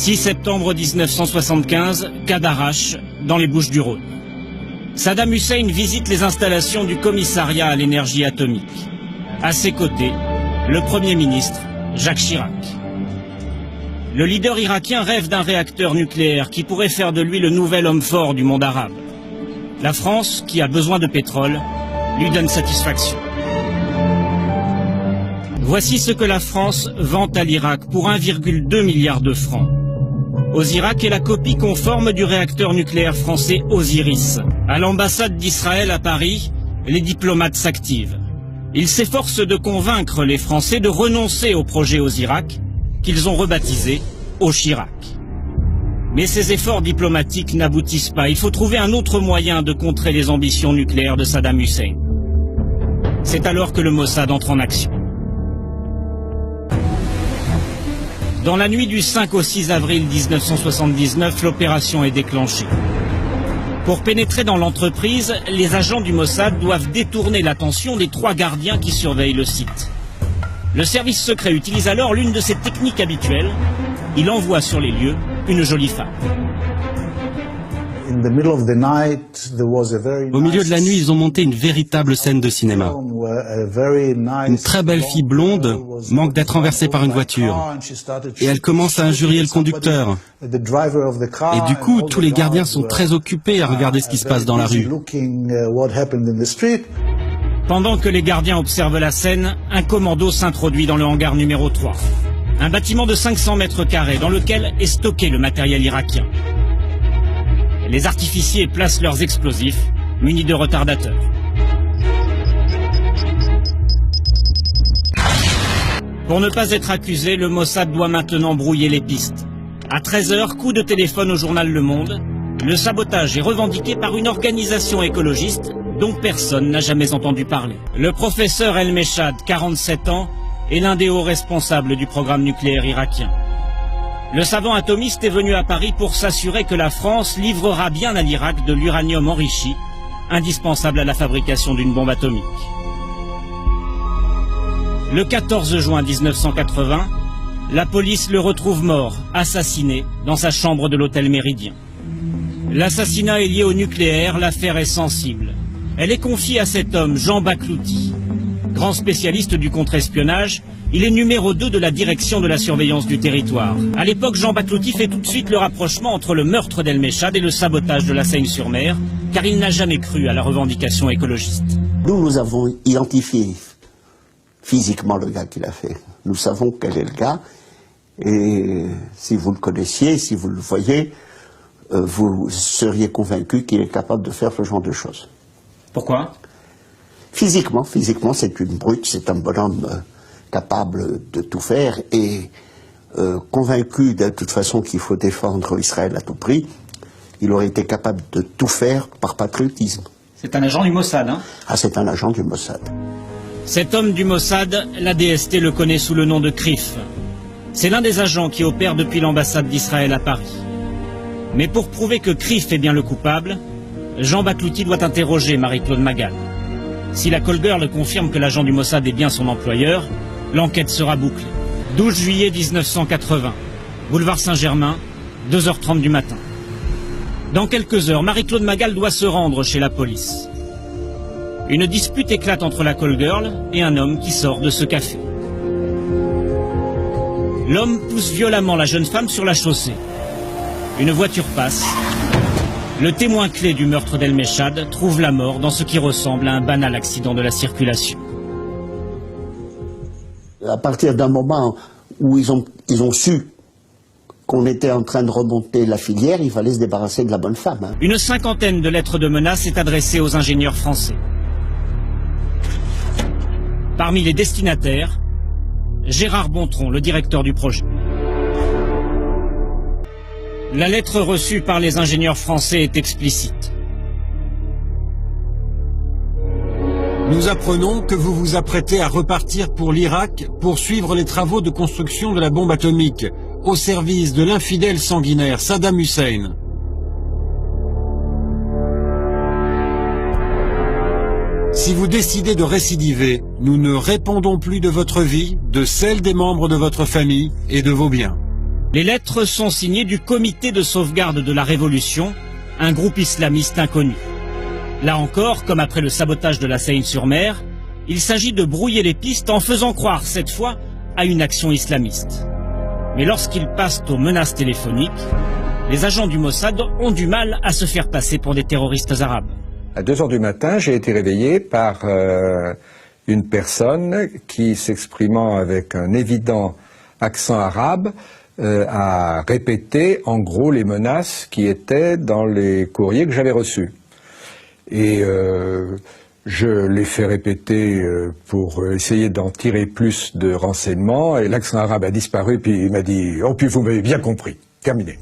6 septembre 1975, Cadarache, dans les Bouches-du-Rhône. Saddam Hussein visite les installations du commissariat à l'énergie atomique. À ses côtés, le Premier ministre, Jacques Chirac. Le leader irakien rêve d'un réacteur nucléaire qui pourrait faire de lui le nouvel homme fort du monde arabe. La France, qui a besoin de pétrole, lui donne satisfaction. Voici ce que la France vante à l'Irak pour 1,2 milliard de francs. Osirak est la copie conforme du réacteur nucléaire français Osiris. À l'ambassade d'Israël à Paris, les diplomates s'activent. Ils s'efforcent de convaincre les Français de renoncer au projet Osirak, qu'ils ont rebaptisé Chirac. Mais ces efforts diplomatiques n'aboutissent pas. Il faut trouver un autre moyen de contrer les ambitions nucléaires de Saddam Hussein. C'est alors que le Mossad entre en action. Dans la nuit du 5 au 6 avril 1979, l'opération est déclenchée. Pour pénétrer dans l'entreprise, les agents du Mossad doivent détourner l'attention des 3 gardiens qui surveillent le site. Le service secret utilise alors l'une de ses techniques habituelles. Il envoie sur les lieux une jolie femme. Au milieu de la nuit, ils ont monté une véritable scène de cinéma. Une très belle fille blonde manque d'être renversée par une voiture. Et elle commence à injurier le conducteur. Et du coup, tous les gardiens sont très occupés à regarder ce qui se passe dans la rue. Pendant que les gardiens observent la scène, un commando s'introduit dans le hangar numéro 3. Un bâtiment de 500 mètres carrés dans lequel est stocké le matériel irakien. Les artificiers placent leurs explosifs, munis de retardateurs. Pour ne pas être accusé, le Mossad doit maintenant brouiller les pistes. À 13h, coup de téléphone au journal Le Monde. Le sabotage est revendiqué par une organisation écologiste dont personne n'a jamais entendu parler. Le professeur El Meshad, 47 ans, est l'un des hauts responsables du programme nucléaire irakien. Le savant atomiste est venu à Paris pour s'assurer que la France livrera bien à l'Irak de l'uranium enrichi, indispensable à la fabrication d'une bombe atomique. Le 14 juin 1980, la police le retrouve mort, assassiné, dans sa chambre de l'hôtel Méridien. L'assassinat est lié au nucléaire, l'affaire est sensible. Elle est confiée à cet homme, Jean Baklouti. Grand spécialiste du contre-espionnage, il est numéro 2 de la direction de la surveillance du territoire. À l'époque, Jean Baklouti fait tout de suite le rapprochement entre le meurtre d'El Meshad et le sabotage de la Seine-sur-Mer, car il n'a jamais cru à la revendication écologiste. Nous avons identifié physiquement le gars qui l'a fait. Nous savons quel est le gars, et si vous le connaissiez, si vous le voyez, vous seriez convaincu qu'il est capable de faire ce genre de choses. Pourquoi ? Physiquement, c'est une brute, c'est un bonhomme capable de tout faire et convaincu de toute façon qu'il faut défendre Israël à tout prix, il aurait été capable de tout faire par patriotisme. C'est un agent du Mossad, hein ? Ah, c'est un agent du Mossad. Cet homme du Mossad, la DST le connaît sous le nom de Krif. C'est l'un des agents qui opère depuis l'ambassade d'Israël à Paris. Mais pour prouver que Krif est bien le coupable, Jean Baklouti doit interroger Marie-Claude Magal. Si la call girl confirme que l'agent du Mossad est bien son employeur, l'enquête sera bouclée. 12 juillet 1980, boulevard Saint-Germain, 2h30 du matin. Dans quelques heures, Marie-Claude Magal doit se rendre chez la police. Une dispute éclate entre la call girl et un homme qui sort de ce café. L'homme pousse violemment la jeune femme sur la chaussée. Une voiture passe. Le témoin clé du meurtre d'El Meshad trouve la mort dans ce qui ressemble à un banal accident de la circulation. À partir d'un moment où ils ont su qu'on était en train de remonter la filière, il fallait se débarrasser de la bonne femme. Hein. Une 50aine de lettres de menaces est adressée aux ingénieurs français. Parmi les destinataires, Gérard Bontron, le directeur du projet. La lettre reçue par les ingénieurs français est explicite. Nous apprenons que vous vous apprêtez à repartir pour l'Irak pour suivre les travaux de construction de la bombe atomique au service de l'infidèle sanguinaire Saddam Hussein. Si vous décidez de récidiver, nous ne répondons plus de votre vie, de celle des membres de votre famille et de vos biens. Les lettres sont signées du Comité de sauvegarde de la Révolution, un groupe islamiste inconnu. Là encore, comme après le sabotage de la Seine-sur-Mer, il s'agit de brouiller les pistes en faisant croire, cette fois, à une action islamiste. Mais lorsqu'ils passent aux menaces téléphoniques, les agents du Mossad ont du mal à se faire passer pour des terroristes arabes. À 2 heures du matin, j'ai été réveillé par une personne qui, s'exprimant avec un évident accent arabe, a répété en gros les menaces qui étaient dans les courriers que j'avais reçus. Et je l'ai fait répéter pour essayer d'en tirer plus de renseignements, et l'accent arabe a disparu, puis il m'a dit « Oh, puis vous m'avez bien compris, terminé ».